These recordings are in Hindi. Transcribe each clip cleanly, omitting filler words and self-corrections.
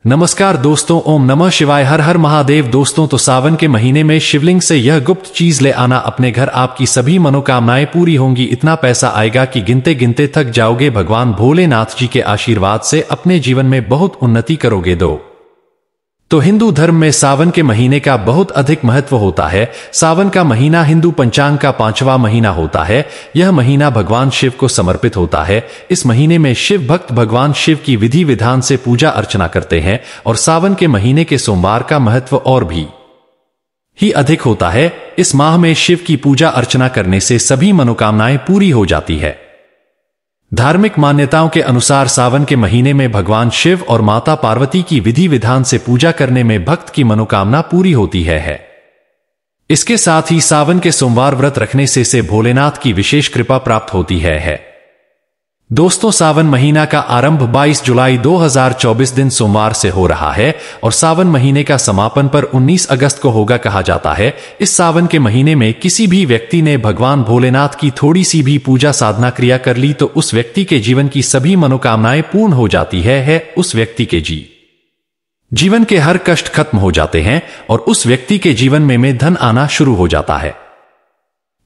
नमस्कार दोस्तों, ओम नमः शिवाय, हर हर महादेव। दोस्तों तो सावन के महीने में शिवलिंग से यह गुप्त चीज ले आना अपने घर, आपकी सभी मनोकामनाएं पूरी होंगी। इतना पैसा आएगा कि गिनते गिनते थक जाओगे। भगवान भोलेनाथ जी के आशीर्वाद से अपने जीवन में बहुत उन्नति करोगे। तो हिंदू धर्म में सावन के महीने का बहुत अधिक महत्व होता है। सावन का महीना हिंदू पंचांग का 5वां महीना होता है। यह महीना भगवान शिव को समर्पित होता है। इस महीने में शिव भक्त भगवान शिव की विधि विधान से पूजा अर्चना करते हैं और सावन के महीने के सोमवार का महत्व और भी ही अधिक होता है। इस माह में शिव की पूजा अर्चना करने से सभी मनोकामनाएं पूरी हो जाती है। धार्मिक मान्यताओं के अनुसार सावन के महीने में भगवान शिव और माता पार्वती की विधि विधान से पूजा करने में भक्त की मनोकामना पूरी होती है। इसके साथ ही सावन के सोमवार व्रत रखने से भोलेनाथ की विशेष कृपा प्राप्त होती है। दोस्तों, सावन महीना का आरंभ 22 जुलाई 2024 दिन सोमवार से हो रहा है और सावन महीने का समापन पर 19 अगस्त को होगा कहा जाता है। इस सावन के महीने में किसी भी व्यक्ति ने भगवान भोलेनाथ की थोड़ी सी भी पूजा साधना क्रिया कर ली तो उस व्यक्ति के जीवन की सभी मनोकामनाएं पूर्ण हो जाती है। उस व्यक्ति के जीवन के हर कष्ट खत्म हो जाते हैं और उस व्यक्ति के जीवन में धन आना शुरू हो जाता है।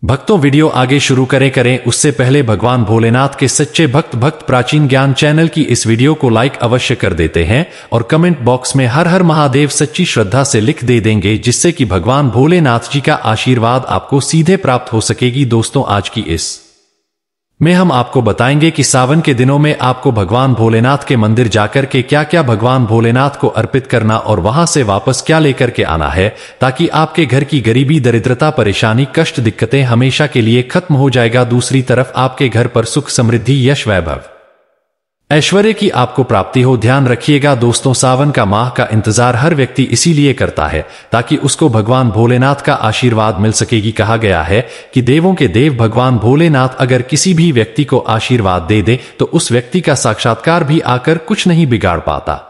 भक्तों, वीडियो आगे शुरू करें उससे पहले भगवान भोलेनाथ के सच्चे भक्त प्राचीन ज्ञान चैनल की इस वीडियो को लाइक अवश्य कर देते हैं और कमेंट बॉक्स में हर हर महादेव सच्ची श्रद्धा से लिख दे देंगे, जिससे कि भगवान भोलेनाथ जी का आशीर्वाद आपको सीधे प्राप्त हो सकेगी। दोस्तों, आज की इस में हम आपको बताएंगे कि सावन के दिनों में आपको भगवान भोलेनाथ के मंदिर जाकर के क्या क्या भगवान भोलेनाथ को अर्पित करना और वहां से वापस क्या लेकर के आना है, ताकि आपके घर की गरीबी, दरिद्रता, परेशानी, कष्ट, दिक्कतें हमेशा के लिए खत्म हो जाएगा। दूसरी तरफ आपके घर पर सुख, समृद्धि, यश, वैभव, ऐश्वर्य की आपको प्राप्ति हो। ध्यान रखिएगा दोस्तों, सावन का माह का इंतजार हर व्यक्ति इसीलिए करता है ताकि उसको भगवान भोलेनाथ का आशीर्वाद मिल सकेगी। कहा गया है कि देवों के देव भगवान भोलेनाथ अगर किसी भी व्यक्ति को आशीर्वाद दे तो उस व्यक्ति का साक्षात्कार भी आकर कुछ नहीं बिगाड़ पाता।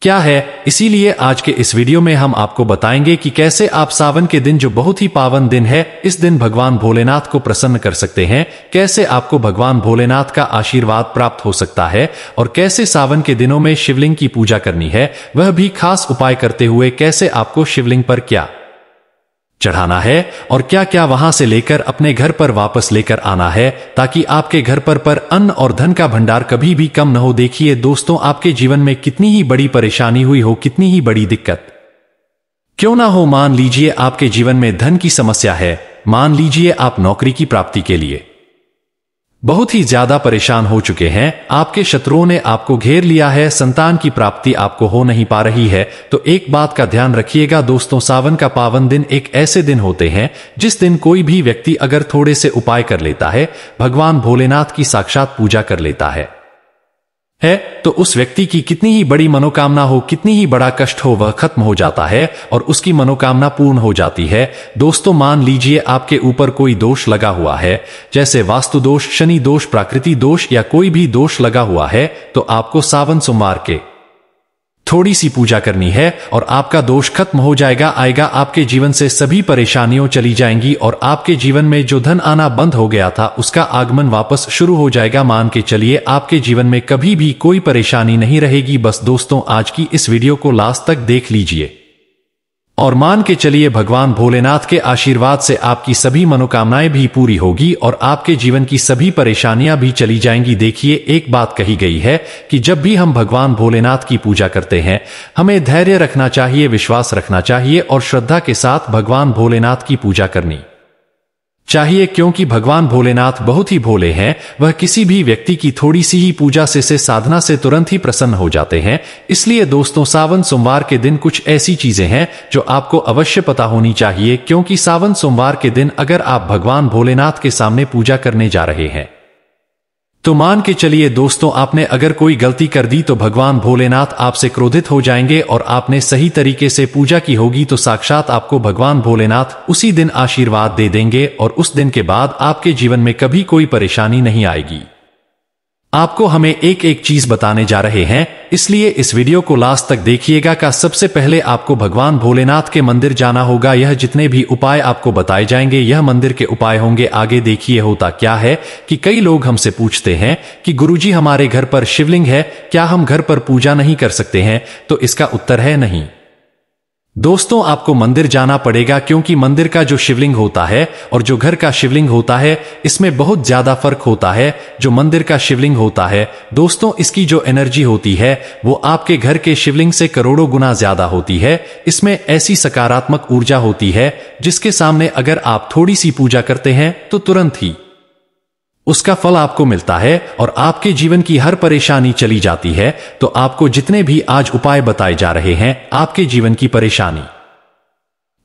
क्या है, इसीलिए आज के इस वीडियो में हम आपको बताएंगे कि कैसे आप सावन के दिन, जो बहुत ही पावन दिन है, इस दिन भगवान भोलेनाथ को प्रसन्न कर सकते हैं, कैसे आपको भगवान भोलेनाथ का आशीर्वाद प्राप्त हो सकता है और कैसे सावन के दिनों में शिवलिंग की पूजा करनी है, वह भी खास उपाय करते हुए कैसे आपको शिवलिंग पर क्या चढ़ाना है और क्या क्या वहां से लेकर अपने घर पर वापस लेकर आना है, ताकि आपके घर पर अन्न और धन का भंडार कभी भी कम न हो। देखिए दोस्तों, आपके जीवन में कितनी ही बड़ी परेशानी हुई हो, कितनी ही बड़ी दिक्कत क्यों ना हो, मान लीजिए आपके जीवन में धन की समस्या है, मान लीजिए आप नौकरी की प्राप्ति के लिए बहुत ही ज्यादा परेशान हो चुके हैं, आपके शत्रुओं ने आपको घेर लिया है, संतान की प्राप्ति आपको हो नहीं पा रही है, तो एक बात का ध्यान रखिएगा दोस्तों, सावन का पावन दिन एक ऐसे दिन होते हैं जिस दिन कोई भी व्यक्ति अगर थोड़े से उपाय कर लेता है, भगवान भोलेनाथ की साक्षात पूजा कर लेता है तो उस व्यक्ति की कितनी ही बड़ी मनोकामना हो, कितनी ही बड़ा कष्ट हो, वह खत्म हो जाता है और उसकी मनोकामना पूर्ण हो जाती है। दोस्तों, मान लीजिए आपके ऊपर कोई दोष लगा हुआ है, जैसे वास्तु दोष, शनि दोष, प्राकृति दोष या कोई भी दोष लगा हुआ है, तो आपको सावन सोमवार के थोड़ी सी पूजा करनी है और आपका दोष खत्म हो जाएगा। आपके जीवन से सभी परेशानियां चली जाएंगी और आपके जीवन में जो धन आना बंद हो गया था उसका आगमन वापस शुरू हो जाएगा। मान के चलिए आपके जीवन में कभी भी कोई परेशानी नहीं रहेगी। बस दोस्तों, आज की इस वीडियो को लास्ट तक देख लीजिए और मान के चलिए भगवान भोलेनाथ के आशीर्वाद से आपकी सभी मनोकामनाएं भी पूरी होगी और आपके जीवन की सभी परेशानियां भी चली जाएंगी। देखिए, एक बात कही गई है कि जब भी हम भगवान भोलेनाथ की पूजा करते हैं, हमें धैर्य रखना चाहिए, विश्वास रखना चाहिए और श्रद्धा के साथ भगवान भोलेनाथ की पूजा करनी चाहिए, क्योंकि भगवान भोलेनाथ बहुत ही भोले हैं। वह किसी भी व्यक्ति की थोड़ी सी ही पूजा से साधना से तुरंत ही प्रसन्न हो जाते हैं। इसलिए दोस्तों, सावन सोमवार के दिन कुछ ऐसी चीजें हैं जो आपको अवश्य पता होनी चाहिए, क्योंकि सावन सोमवार के दिन अगर आप भगवान भोलेनाथ के सामने पूजा करने जा रहे हैं तो मान के चलिए दोस्तों, आपने अगर कोई गलती कर दी तो भगवान भोलेनाथ आपसे क्रोधित हो जाएंगे और आपने सही तरीके से पूजा की होगी तो साक्षात आपको भगवान भोलेनाथ उसी दिन आशीर्वाद दे देंगे और उस दिन के बाद आपके जीवन में कभी कोई परेशानी नहीं आएगी। आपको हमें एक एक चीज बताने जा रहे हैं, इसलिए इस वीडियो को लास्ट तक देखिएगा। का सबसे पहले आपको भगवान भोलेनाथ के मंदिर जाना होगा। यह जितने भी उपाय आपको बताए जाएंगे यह मंदिर के उपाय होंगे। आगे देखिए होता क्या है कि कई लोग हमसे पूछते हैं कि गुरुजी हमारे घर पर शिवलिंग है, क्या हम घर पर पूजा नहीं कर सकते हैं? तो इसका उत्तर है नहीं। दोस्तों, आपको मंदिर जाना पड़ेगा, क्योंकि मंदिर का जो शिवलिंग होता है और जो घर का शिवलिंग होता है इसमें बहुत ज्यादा फर्क होता है। जो मंदिर का शिवलिंग होता है दोस्तों, इसकी जो एनर्जी होती है वो आपके घर के शिवलिंग से करोड़ों गुना ज्यादा होती है। इसमें ऐसी सकारात्मक ऊर्जा होती है जिसके सामने अगर आप थोड़ी सी पूजा करते हैं तो तुरंत ही उसका फल आपको मिलता है और आपके जीवन की हर परेशानी चली जाती है। तो आपको जितने भी आज उपाय बताए जा रहे हैं आपके जीवन की परेशानी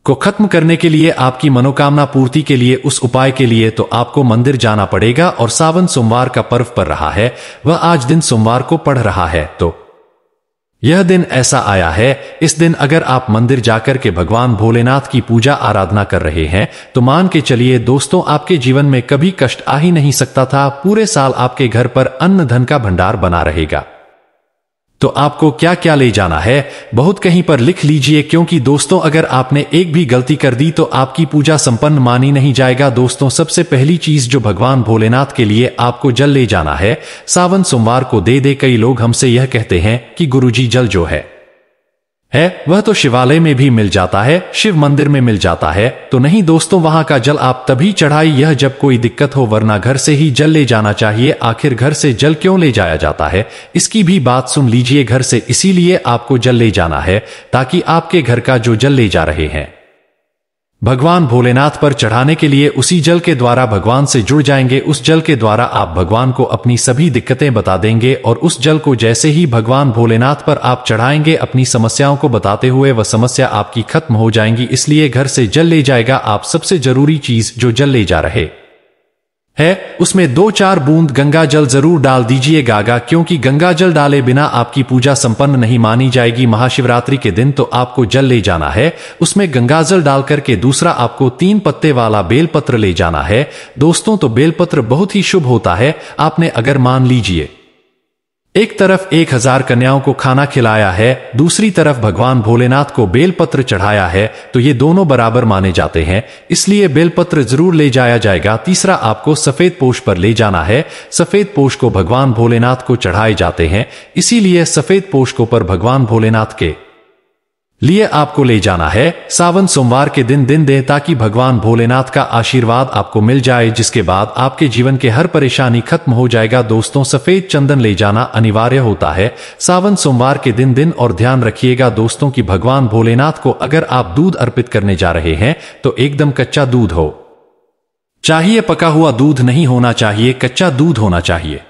को खत्म करने के लिए, आपकी मनोकामना पूर्ति के लिए, उस उपाय के लिए तो आपको मंदिर जाना पड़ेगा। और सावन सोमवार का पर्व पड़ रहा है, वह आज दिन सोमवार को पड़ रहा है, तो यह दिन ऐसा आया है। इस दिन अगर आप मंदिर जाकर के भगवान भोलेनाथ की पूजा आराधना कर रहे हैं तो मान के चलिए दोस्तों, आपके जीवन में कभी कष्ट आ ही नहीं सकता था। पूरे साल आपके घर पर अन्न धन का भंडार बना रहेगा। तो आपको क्या क्या ले जाना है बहुत कहीं पर लिख लीजिए, क्योंकि दोस्तों अगर आपने एक भी गलती कर दी तो आपकी पूजा संपन्न मानी नहीं जाएगा। दोस्तों, सबसे पहली चीज जो भगवान भोलेनाथ के लिए आपको जल ले जाना है, सावन सोमवार को दे। कई लोग हमसे यह कहते हैं कि गुरुजी जल जो है वह तो शिवालय में भी मिल जाता है, शिव मंदिर में मिल जाता है। तो नहीं दोस्तों, वहां का जल आप तभी चढ़ाई यह जब कोई दिक्कत हो, वरना घर से ही जल ले जाना चाहिए। आखिर घर से जल क्यों ले जाया जाता है इसकी भी बात सुन लीजिए। घर से इसीलिए आपको जल ले जाना है ताकि आपके घर का जो जल ले जा रहे हैं भगवान भोलेनाथ पर चढ़ाने के लिए, उसी जल के द्वारा भगवान से जुड़ जाएंगे। उस जल के द्वारा आप भगवान को अपनी सभी दिक्कतें बता देंगे और उस जल को जैसे ही भगवान भोलेनाथ पर आप चढ़ाएंगे अपनी समस्याओं को बताते हुए, वह समस्या आपकी खत्म हो जाएंगी। इसलिए घर से जल ले जाएगा आप। सबसे जरूरी चीज जो जल ले जा रहे है उसमें 2-4 बूंद गंगा जल जरूर डाल दीजिएगा, क्योंकि गंगा जल डाले बिना आपकी पूजा संपन्न नहीं मानी जाएगी। महाशिवरात्रि के दिन तो आपको जल ले जाना है, उसमें गंगा जल डाल करके दूसरा आपको 3 पत्ते वाला बेलपत्र ले जाना है। दोस्तों, तो बेलपत्र बहुत ही शुभ होता है। आपने अगर मान लीजिए एक तरफ 1000 कन्याओं को खाना खिलाया है, दूसरी तरफ भगवान भोलेनाथ को बेलपत्र चढ़ाया है, तो ये दोनों बराबर माने जाते हैं, इसलिए बेलपत्र जरूर ले जाया जाएगा। तीसरा आपको सफेद पोष पर ले जाना है। सफेद पोष को भगवान भोलेनाथ को चढ़ाए जाते हैं, इसीलिए सफेद पोष को पर भगवान भोलेनाथ के लिए आपको ले जाना है। सावन सोमवार के दिन दे, ताकि भगवान भोलेनाथ का आशीर्वाद आपको मिल जाए, जिसके बाद आपके जीवन के हर परेशानी खत्म हो जाएगा। दोस्तों, सफेद चंदन ले जाना अनिवार्य होता है सावन सोमवार के दिन। और ध्यान रखिएगा दोस्तों कि भगवान भोलेनाथ को अगर आप दूध अर्पित करने जा रहे हैं तो एकदम कच्चा दूध हो चाहिए, पका हुआ दूध नहीं होना चाहिए, कच्चा दूध होना चाहिए।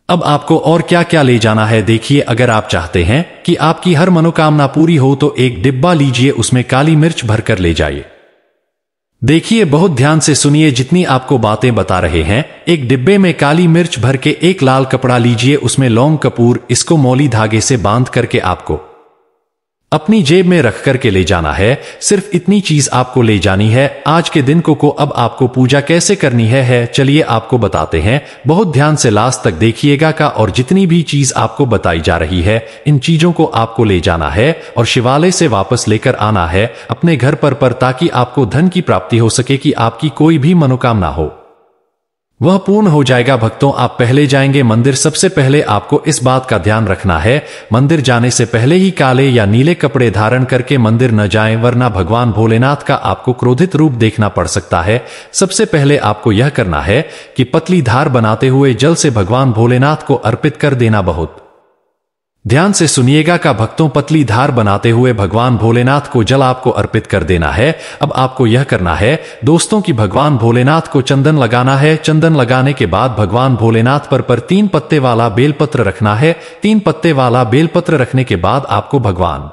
अब आपको और क्या क्या ले जाना है देखिए। अगर आप चाहते हैं कि आपकी हर मनोकामना पूरी हो तो एक डिब्बा लीजिए, उसमें काली मिर्च भरकर ले जाइए। देखिए, बहुत ध्यान से सुनिए जितनी आपको बातें बता रहे हैं। एक डिब्बे में काली मिर्च भर के एक लाल कपड़ा लीजिए, उसमें लौंग कपूर, इसको मौली धागे से बांध करके आपको अपनी जेब में रख करके ले जाना है। सिर्फ इतनी चीज आपको ले जानी है आज के दिन को। अब आपको पूजा कैसे करनी है चलिए आपको बताते हैं। बहुत ध्यान से लास्ट तक देखिएगा का। और जितनी भी चीज आपको बताई जा रही है इन चीजों को आपको ले जाना है और शिवालय से वापस लेकर आना है अपने घर पर ताकि आपको धन की प्राप्ति हो सके, कि आपकी कोई भी मनोकामना हो वह पूर्ण हो जाएगा। भक्तों, आप पहले जाएंगे मंदिर, सबसे पहले आपको इस बात का ध्यान रखना है मंदिर जाने से पहले ही काले या नीले कपड़े धारण करके मंदिर न जाएं, वरना भगवान भोलेनाथ का आपको क्रोधित रूप देखना पड़ सकता है। सबसे पहले आपको यह करना है कि पतली धार बनाते हुए जल से भगवान भोलेनाथ को अर्पित कर देना। बहुत ध्यान से सुनिएगा का भक्तों, पतली धार बनाते हुए भगवान भोलेनाथ को जल आपको अर्पित कर देना है। अब आपको यह करना है दोस्तों कि भगवान भोलेनाथ को चंदन लगाना है। चंदन लगाने के बाद भगवान भोलेनाथ पर 3 पत्ते वाला बेलपत्र रखना है। 3 पत्ते वाला बेलपत्र रखने के बाद आपको भगवान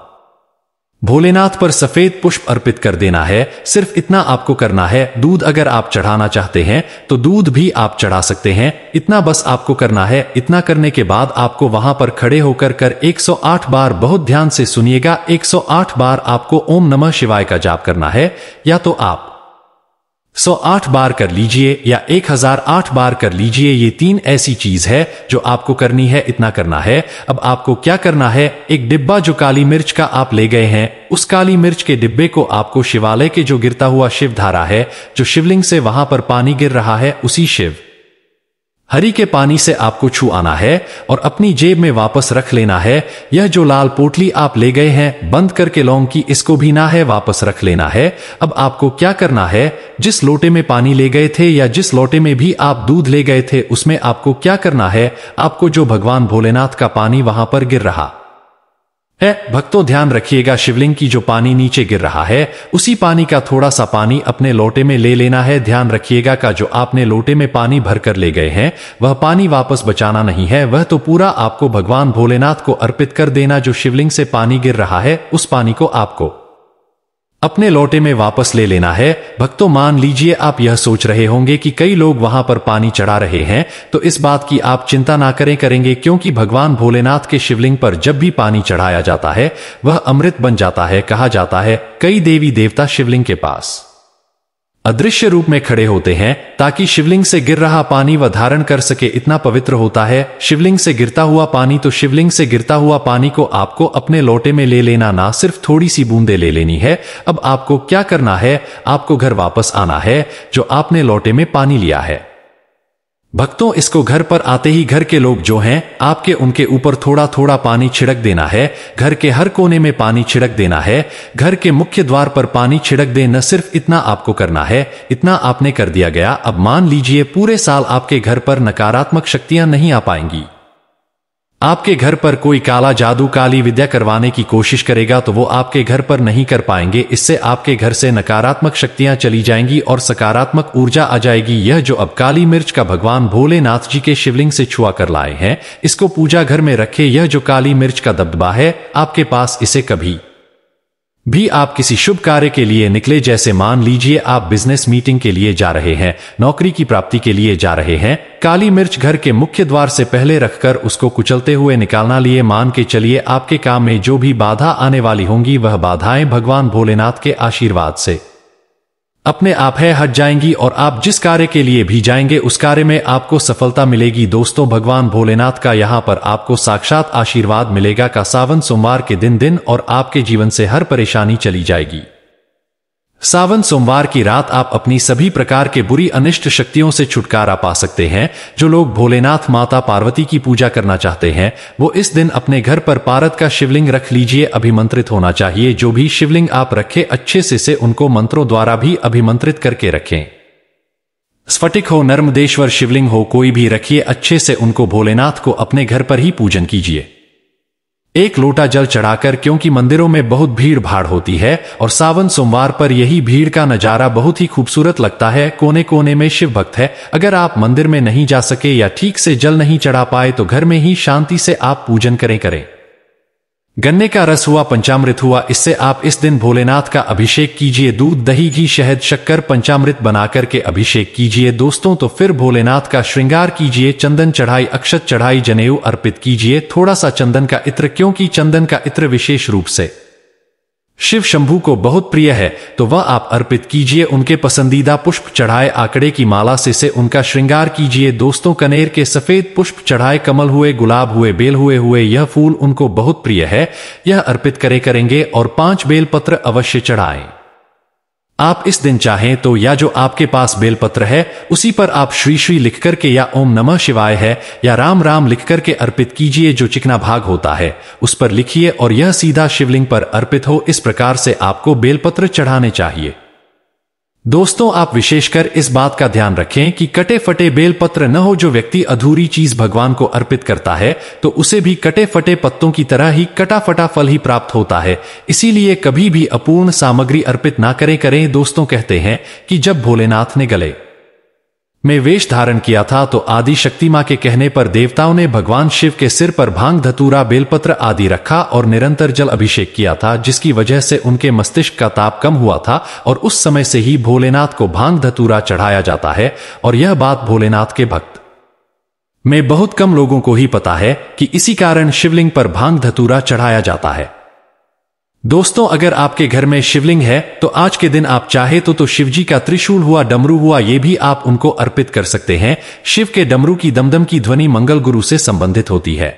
भोलेनाथ पर सफेद पुष्प अर्पित कर देना है। सिर्फ इतना आपको करना है। दूध अगर आप चढ़ाना चाहते हैं तो दूध भी आप चढ़ा सकते हैं, इतना बस आपको करना है। इतना करने के बाद आपको वहां पर खड़े होकर 108 बार, बहुत ध्यान से सुनिएगा, 108 बार आपको ओम नमः शिवाय का जाप करना है। या तो आप 108 बार कर लीजिए या 1008 बार कर लीजिए। ये 3 ऐसी चीज है जो आपको करनी है, इतना करना है। अब आपको क्या करना है, एक डिब्बा जो काली मिर्च का आप ले गए हैं, उस काली मिर्च के डिब्बे को आपको शिवालय के जो गिरता हुआ शिव धारा है, जो शिवलिंग से वहां पर पानी गिर रहा है, उसी शिव हरि के पानी से आपको छू आना है और अपनी जेब में वापस रख लेना है। यह जो लाल पोटली आप ले गए हैं बंद करके लौंग की, इसको भी ना है वापस रख लेना है। अब आपको क्या करना है, जिस लोटे में पानी ले गए थे या जिस लोटे में भी आप दूध ले गए थे, उसमें आपको क्या करना है, आपको जो भगवान भोलेनाथ का पानी वहां पर गिर रहा है, भक्तों ध्यान रखिएगा, शिवलिंग की जो पानी नीचे गिर रहा है, उसी पानी का थोड़ा सा पानी अपने लोटे में ले लेना है। ध्यान रखिएगा का जो आपने लोटे में पानी भरकर ले गए हैं, वह पानी वापस बचाना नहीं है, वह तो पूरा आपको भगवान भोलेनाथ को अर्पित कर देना। जो शिवलिंग से पानी गिर रहा है, उस पानी को आपको अपने लोटे में वापस ले लेना है। भक्तों मान लीजिए आप यह सोच रहे होंगे कि कई लोग वहां पर पानी चढ़ा रहे हैं, तो इस बात की आप चिंता ना करेंगे, क्योंकि भगवान भोलेनाथ के शिवलिंग पर जब भी पानी चढ़ाया जाता है, वह अमृत बन जाता है। कहा जाता है कई देवी देवता शिवलिंग के पास अदृश्य रूप में खड़े होते हैं ताकि शिवलिंग से गिर रहा पानी वह धारण कर सके, इतना पवित्र होता है शिवलिंग से गिरता हुआ पानी। तो शिवलिंग से गिरता हुआ पानी को आपको अपने लोटे में ले लेना, ना सिर्फ थोड़ी सी बूंदे ले लेनी है। अब आपको क्या करना है, आपको घर वापस आना है जो आपने लोटे में पानी लिया है। भक्तों इसको घर पर आते ही घर के लोग जो हैं आपके, उनके ऊपर थोड़ा थोड़ा पानी छिड़क देना है। घर के हर कोने में पानी छिड़क देना है, घर के मुख्य द्वार पर पानी छिड़क दे। न सिर्फ इतना आपको करना है, इतना आपने कर दिया गया। अब मान लीजिए पूरे साल आपके घर पर नकारात्मक शक्तियां नहीं आ पाएंगी। आपके घर पर कोई काला जादू, काली विद्या करवाने की कोशिश करेगा तो वो आपके घर पर नहीं कर पाएंगे। इससे आपके घर से नकारात्मक शक्तियां चली जाएंगी और सकारात्मक ऊर्जा आ जाएगी। यह जो अब काली मिर्च का भगवान भोलेनाथ जी के शिवलिंग से छुआ कर लाए हैं, इसको पूजा घर में रखे। यह जो काली मिर्च का दबदबा है आपके पास, इसे कभी भी आप किसी शुभ कार्य के लिए निकले, जैसे मान लीजिए आप बिजनेस मीटिंग के लिए जा रहे हैं, नौकरी की प्राप्ति के लिए जा रहे हैं, काली मिर्च घर के मुख्य द्वार से पहले रखकर उसको कुचलते हुए निकालना लिए। मान के चलिए आपके काम में जो भी बाधा आने वाली होंगी, वह बाधाएं भगवान भोलेनाथ के आशीर्वाद से अपने आप है हट जाएंगी और आप जिस कार्य के लिए भी जाएंगे उस कार्य में आपको सफलता मिलेगी। दोस्तों भगवान भोलेनाथ का यहां पर आपको साक्षात आशीर्वाद मिलेगा का सावन सोमवार के दिन और आपके जीवन से हर परेशानी चली जाएगी। सावन सोमवार की रात आप अपनी सभी प्रकार के बुरी अनिष्ट शक्तियों से छुटकारा पा सकते हैं। जो लोग भोलेनाथ माता पार्वती की पूजा करना चाहते हैं, वो इस दिन अपने घर पर पारद का शिवलिंग रख लीजिए। अभिमंत्रित होना चाहिए। जो भी शिवलिंग आप रखें अच्छे से उनको मंत्रों द्वारा भी अभिमंत्रित करके रखें। स्फटिक हो, नर्मदेश्वर शिवलिंग हो, कोई भी रखिए, अच्छे से उनको भोलेनाथ को अपने घर पर ही पूजन कीजिए। एक लोटा जल चढ़ाकर, क्योंकि मंदिरों में बहुत भीड़ भाड़ होती है और सावन सोमवार पर यही भीड़ का नजारा बहुत ही खूबसूरत लगता है। कोने कोने में शिव भक्त है। अगर आप मंदिर में नहीं जा सके या ठीक से जल नहीं चढ़ा पाए तो घर में ही शांति से आप पूजन करें। गन्ने का रस हुआ, पंचामृत हुआ, इससे आप इस दिन भोलेनाथ का अभिषेक कीजिए। दूध, दही, घी, शहद, शक्कर, पंचामृत बनाकर के अभिषेक कीजिए दोस्तों। तो फिर भोलेनाथ का श्रृंगार कीजिए। चंदन चढ़ाई, अक्षत चढ़ाई, जनेऊ अर्पित कीजिए। थोड़ा सा चंदन का इत्र, क्योंकि चंदन का इत्र विशेष रूप से शिव शंभू को बहुत प्रिय है, तो वह आप अर्पित कीजिए। उनके पसंदीदा पुष्प चढ़ाए, आंकड़े की माला से उनका श्रृंगार कीजिए दोस्तों। कनेर के सफेद पुष्प चढ़ाए, कमल हुए, गुलाब हुए, बेल हुए, यह फूल उनको बहुत प्रिय है, यह अर्पित करेंगे। और 5 बेलपत्र अवश्य चढ़ाएं। आप इस दिन चाहें तो या जो आपके पास बेलपत्र है उसी पर आप श्री श्री लिख करके या ओम नमः शिवाय है या राम राम लिख करके अर्पित कीजिए। जो चिकना भाग होता है उस पर लिखिए और यह सीधा शिवलिंग पर अर्पित हो। इस प्रकार से आपको बेलपत्र चढ़ाने चाहिए। दोस्तों आप विशेषकर इस बात का ध्यान रखें कि कटे फटे बेलपत्र न हो। जो व्यक्ति अधूरी चीज भगवान को अर्पित करता है तो उसे भी कटे फटे पत्तों की तरह ही कटा फटा फल ही प्राप्त होता है। इसीलिए कभी भी अपूर्ण सामग्री अर्पित ना करें। दोस्तों कहते हैं कि जब भोलेनाथ ने गले में वेश धारण किया था तो आदि शक्ति मां के कहने पर देवताओं ने भगवान शिव के सिर पर भांग, धतूरा, बेलपत्र आदि रखा और निरंतर जल अभिषेक किया था, जिसकी वजह से उनके मस्तिष्क का ताप कम हुआ था। और उस समय से ही भोलेनाथ को भांग धतूरा चढ़ाया जाता है। और यह बात भोलेनाथ के भक्त में बहुत कम लोगों को ही पता है कि इसी कारण शिवलिंग पर भांग धतूरा चढ़ाया जाता है। दोस्तों, अगर आपके घर में शिवलिंग है तो आज के दिन आप चाहे तो शिवजी का त्रिशूल हुआ, डमरू हुआ, ये भी आप उनको अर्पित कर सकते हैं। शिव के डमरू की दमदम की ध्वनि मंगल गुरु से संबंधित होती है,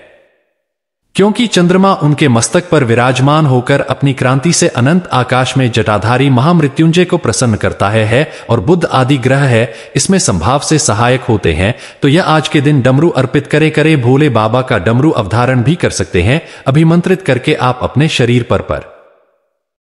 क्योंकि चंद्रमा उनके मस्तक पर विराजमान होकर अपनी क्रांति से अनंत आकाश में जटाधारी महामृत्युंजय को प्रसन्न करता है और बुध आदि ग्रह है इसमें संभाव से सहायक होते हैं। तो यह आज के दिन डमरू अर्पित करे भोले बाबा का डमरू अवधारण भी कर सकते हैं, अभिमंत्रित करके आप अपने शरीर पर